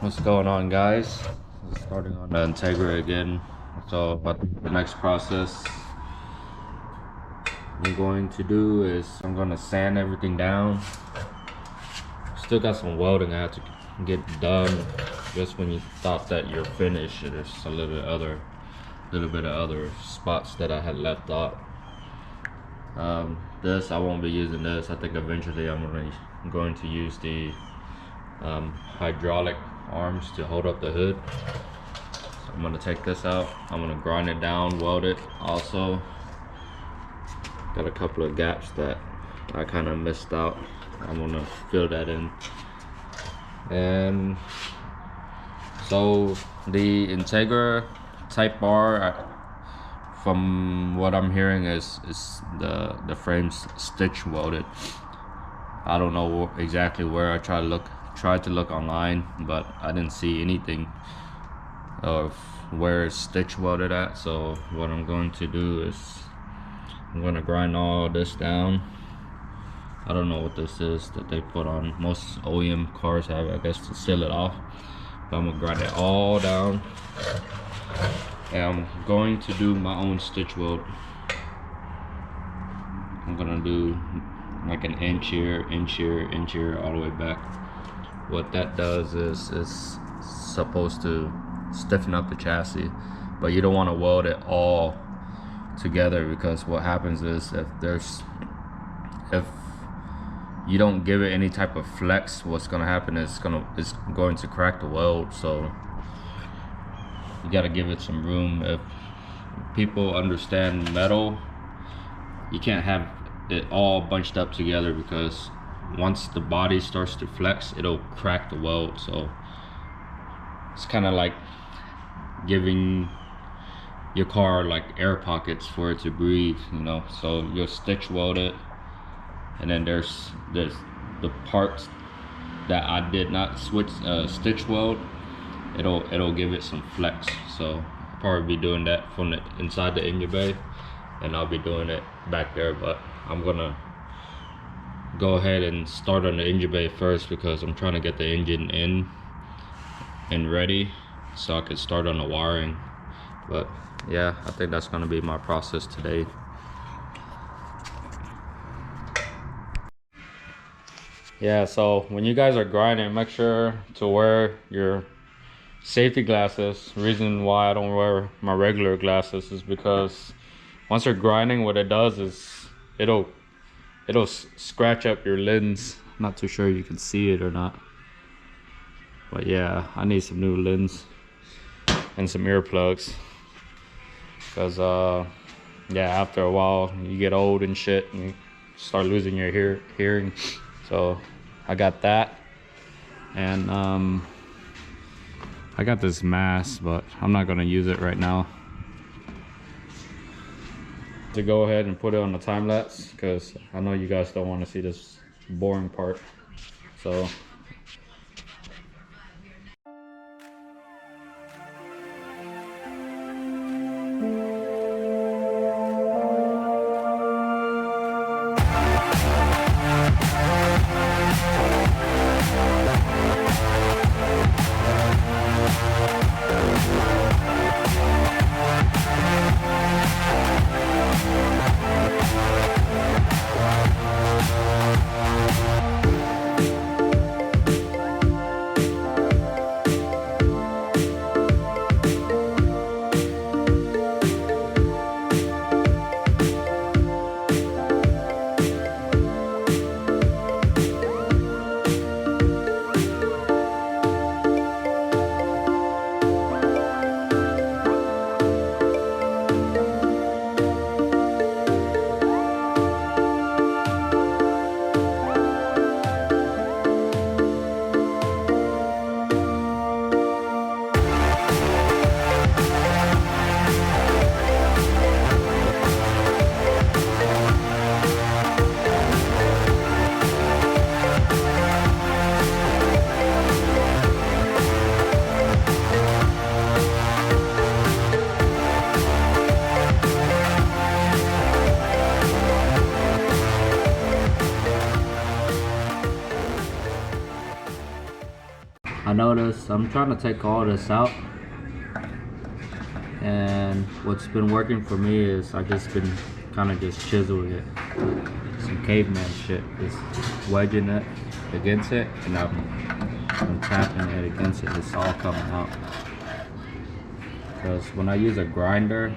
What's going on, guys? Starting on the Integra again. So I think the next process I'm going to do is I'm going to sand everything down. Still got some welding I have to get done. Just when you thought that you're finished, there's a little bit of other spots that I had left out. This I won't be using this. I think eventually I'm going to use the hydraulic arms to hold up the hood. So I'm gonna take this out. I'm gonna grind it down, weld it. Also got a couple of gaps that I kind of missed out. I'm gonna fill that in. And so the Integra Type R, from what I'm hearing, is the frame's stitch welded. I don't know exactly where. I tried to look online, but I didn't see anything of where it's stitch welded at. So what I'm going to do is I'm going to grind all this down. I don't know what this is that they put on. Most OEM cars have, I guess, to seal it off. But I'm gonna grind it all down, and I'm going to do my own stitch weld. I'm gonna do like an inch here, inch here, inch here, all the way back. What that does is it's supposed to stiffen up the chassis, but you don't want to weld it all together, because what happens is if you don't give it any type of flex, what's gonna happen is it's going to crack the weld. So you got to give it some room. If people understand metal, you can't have it all bunched up together, because once the body starts to flex, it'll crack the weld. So it's kind of like giving your car like air pockets for it to breathe, you know. So you'll stitch weld it, and then there's the parts that I did not stitch weld. It'll give it some flex. So I'll probably be doing that from the inside the engine bay, and I'll be doing it back there. But I'm gonna go ahead and start on the engine bay first, because I'm trying to get the engine in and ready so I can start on the wiring. But yeah, I think that's gonna be my process today. Yeah, so when you guys are grinding, make sure to wear your safety glasses. Reason why I don't wear my regular glasses is because once you're grinding, what it does is it'll scratch up your lens. I'm not too sure you can see it or not, but yeah, I need some new lens and some earplugs, because yeah, after a while you get old and shit and you start losing your hearing. So I got that, and I got this mask, but I'm not gonna use it right now. To go ahead and put it on the time lapse, because I know you guys don't want to see this boring part. So noticed I'm trying to take all this out, and what's been working for me is I just been kind of just chiseling it, some caveman shit, just wedging it against it, and I'm tapping it against it. It's all coming out, because when I use a grinder,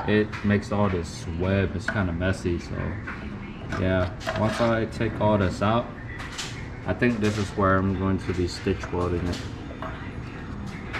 it makes all this web. It's kind of messy. So yeah, once I take all this out, I think this is where I'm going to be stitch welding it.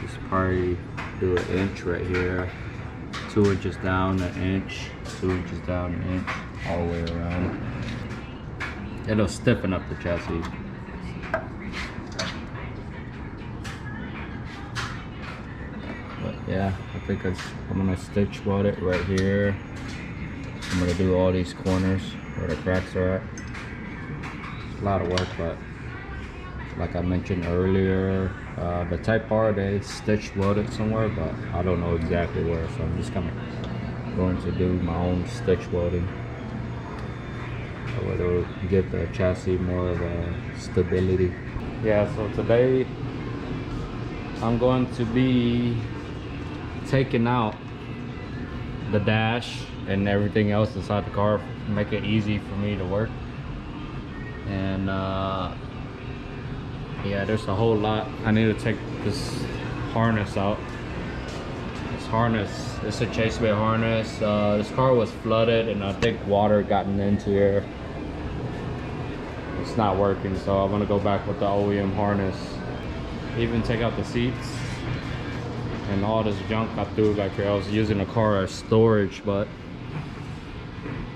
Just probably do an inch right here, 2 inches down, an inch, 2 inches down, an inch, all the way around. It'll stiffen up the chassis. But yeah, I think I'm gonna stitch weld it right here. I'm gonna do all these corners where the cracks are at. It's a lot of work, but like I mentioned earlier, the Type R, they stitch welded somewhere, but I don't know exactly where, so I'm just kind of going to do my own stitch welding. So it'll give the chassis more of a stability. Yeah, so today I'm going to be taking out the dash and everything else inside the car, make it easy for me to work. And yeah, there's a whole lot. I need to take this harness out. This harness, it's a chase bay harness. This car was flooded and I think water gotten into here. It's not working, so I'm gonna go back with the OEM harness. Even take out the seats and all this junk I threw back here. I was using the car as storage, but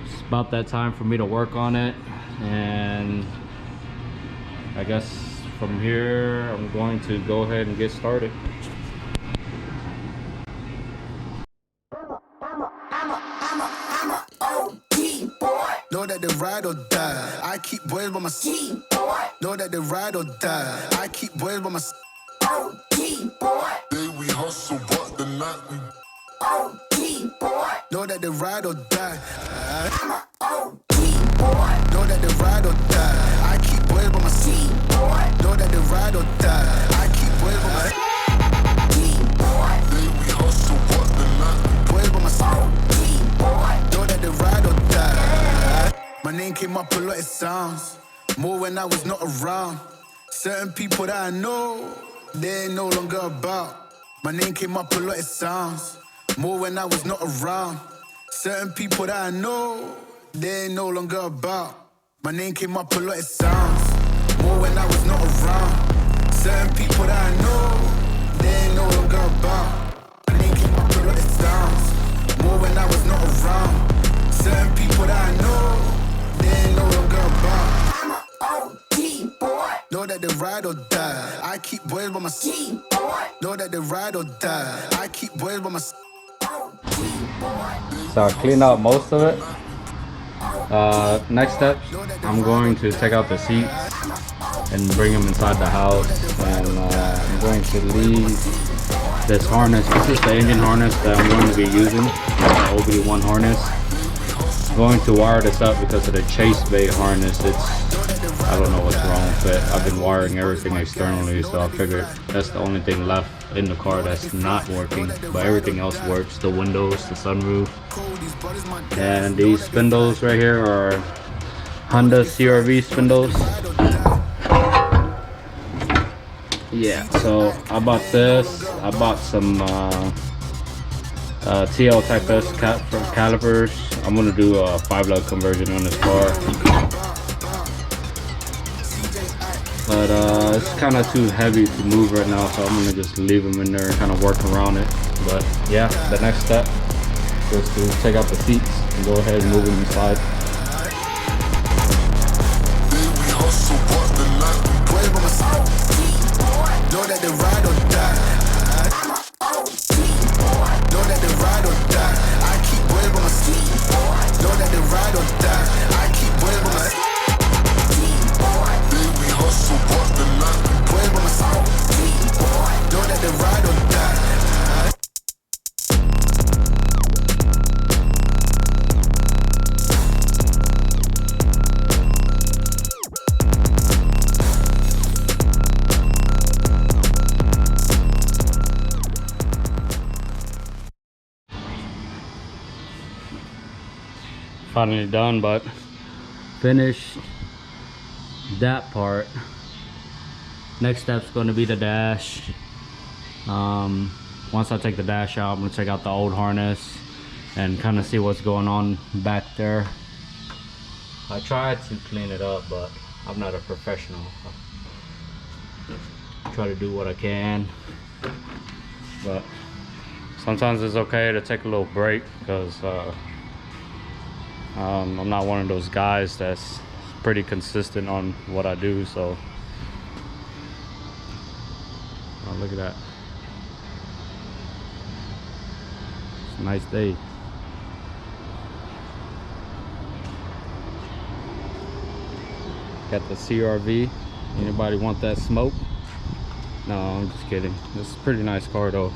it's about that time for me to work on it. And I guess from here, I'm going to go ahead and get started. Know that they ride or die. I keep boys by my side. Know that they ride or die. I keep boys by my side. Day we hustle, but the night we know that they ride or die. Know that they ride or die. I keep boys by my side. Know that they ride or die. I keep boys by my side. Day we hustle, but the night boys by my side. Know that they ride or die. My name came up a lot, it sounds more when I was not around. Certain people that I know, they ain't no longer about. My name came up a lot, it sounds more when I was not around. Certain people that I know, they ain't no longer about. My name came up a lot, it sounds more when I was not around. Certain people that I know, they ain't no longer about. My name came up a lot, it sounds more when I was not around. Certain people that I know, they ain't no longer about. I'm a OG boy. Know that they ride or die. I keep boys by my side. Know that they ride or die. I keep boys by my side. So I cleaned out most of it. Next step, I'm going to take out the seats and bring them inside the house. And I'm going to leave this harness. This is the engine harness that I'm going to be using, the OB1 harness. I'm going to wire this up because of the chase bay harness. I don't know what's wrong with it. I've been wiring everything externally, so I figured that's the only thing left in the car that's not working, but everything else works. The windows, the sunroof, and these spindles right here are Honda CRV spindles. Yeah, so I bought this. I bought some TL Type S calipers. I'm gonna do a 5-lug conversion on this car, but it's kind of too heavy to move right now, so I'm gonna just leave them in there and kind of work around it. But yeah, the next step is to take out the seats and go ahead and move them inside. Know that they ride or die. Know that they ride or die. I keep boys by my side. Know that they ride or die. I keep boys by my side. Day we hustle, but the night boys by my side. Know that they ride or die. finally done, but finished that part. Next step's going to be the dash. Once I take the dash out, I'm going to check out the old harness and kind of see what's going on back there. I tried to clean it up, but I'm not a professional. I try to do what I can, but sometimes it's okay to take a little break, because I'm not one of those guys that's pretty consistent on what I do. So oh, look at that, it's a nice day. Got the CRV. Anybody want that smoke? No, I'm just kidding. This is a pretty nice car though.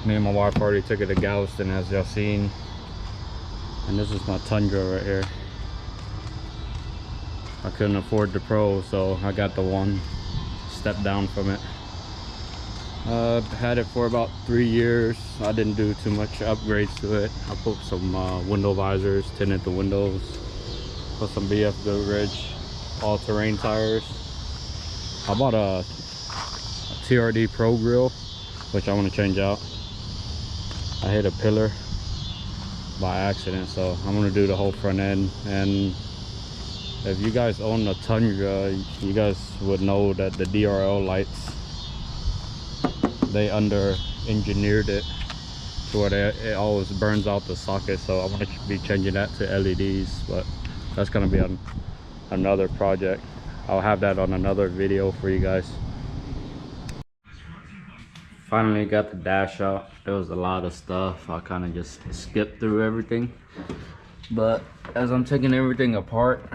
Me and my wife already took it to Galveston, as y'all seen. And this is my Tundra right here. I couldn't afford the Pro, so I got the one step down from it. Had it for about 3 years. I didn't do too much upgrades to it. I put some window visors, tinted the windows, put some BF Goodrich all-terrain tires. I bought a TRD Pro grill, which I want to change out. I hit a pillar by accident, so I'm going to do the whole front end. And if you guys own a Tundra, you guys would know that the DRL lights, they under-engineered it to where it always burns out the socket. So I'm going to be changing that to LEDs, but that's going to be on another project. I'll have that on another video for you guys. Finally got the dash out. There was a lot of stuff. I kind of just skipped through everything, but as I'm taking everything apart,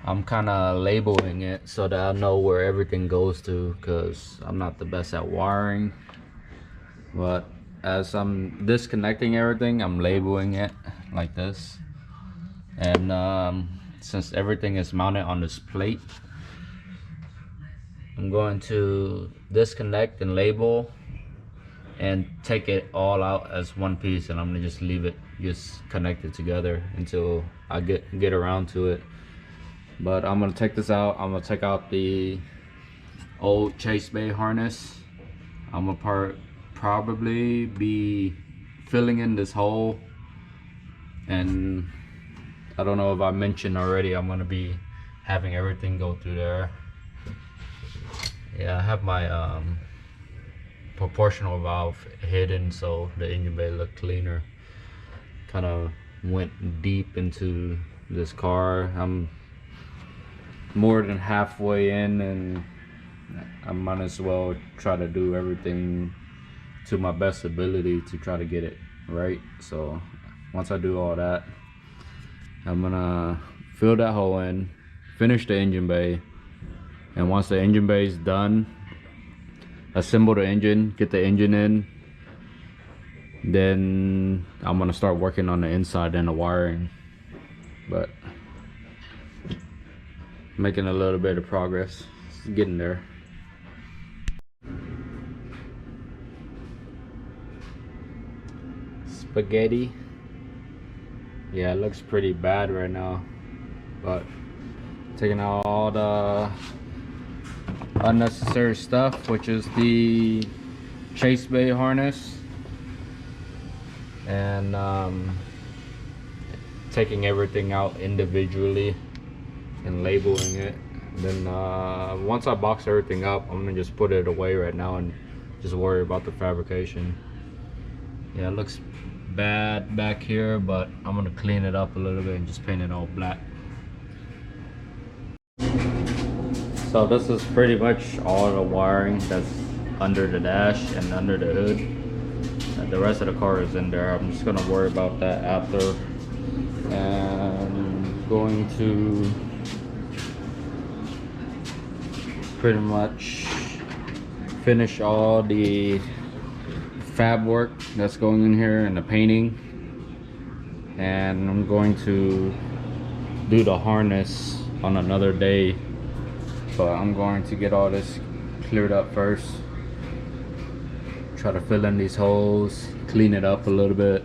I'm kind of labeling it so that I know where everything goes to, because I'm not the best at wiring. But as I'm disconnecting everything, I'm labeling it like this. And since everything is mounted on this plate, I'm going to disconnect and label and take it all out as one piece, and I'm gonna just leave it just connected together until I get around to it. But I'm gonna take this out. I'm gonna take out the old Chase Bay harness. I'm gonna probably be filling in this hole, and I don't know if I mentioned already, I'm gonna be having everything go through there. Yeah, I have my proportional valve hidden so the engine bay look cleaner. Kind of went deep into this car. I'm more than halfway in, and I might as well try to do everything to my best ability to try to get it right. So once I do all that, I'm gonna fill that hole in, finish the engine bay, and once the engine bay is done, assemble the engine, get the engine in, then I'm gonna start working on the inside and the wiring. But making a little bit of progress, it's getting there. Spaghetti. Yeah, it looks pretty bad right now, but taking out all the unnecessary stuff, which is the Chase Bay harness, and taking everything out individually and labeling it. Then once I box everything up, I'm gonna just put it away right now and just worry about the fabrication. Yeah, it looks bad back here, but I'm gonna clean it up a little bit and just paint it all black. So this is pretty much all the wiring that's under the dash and under the hood, and the rest of the car is in there. I'm just gonna worry about that after, and going to pretty much finish all the fab work that's going in here and the painting, and I'm going to do the harness on another day, but I'm going to get all this cleared up first, try to fill in these holes, clean it up a little bit,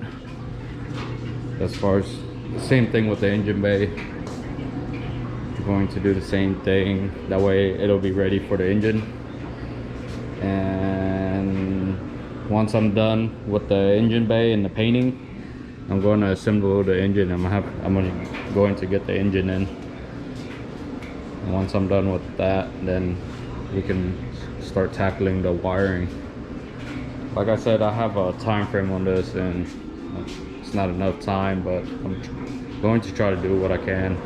as far as the same thing with the engine bay. I'm going to do the same thing, that way it'll be ready for the engine. And once I'm done with the engine bay and the painting, I'm going to assemble the engine. I'm going to get the engine in, and once I'm done with that, then we can start tackling the wiring. Like I said, I have a time frame on this, and it's not enough time, but I'm going to try to do what I can.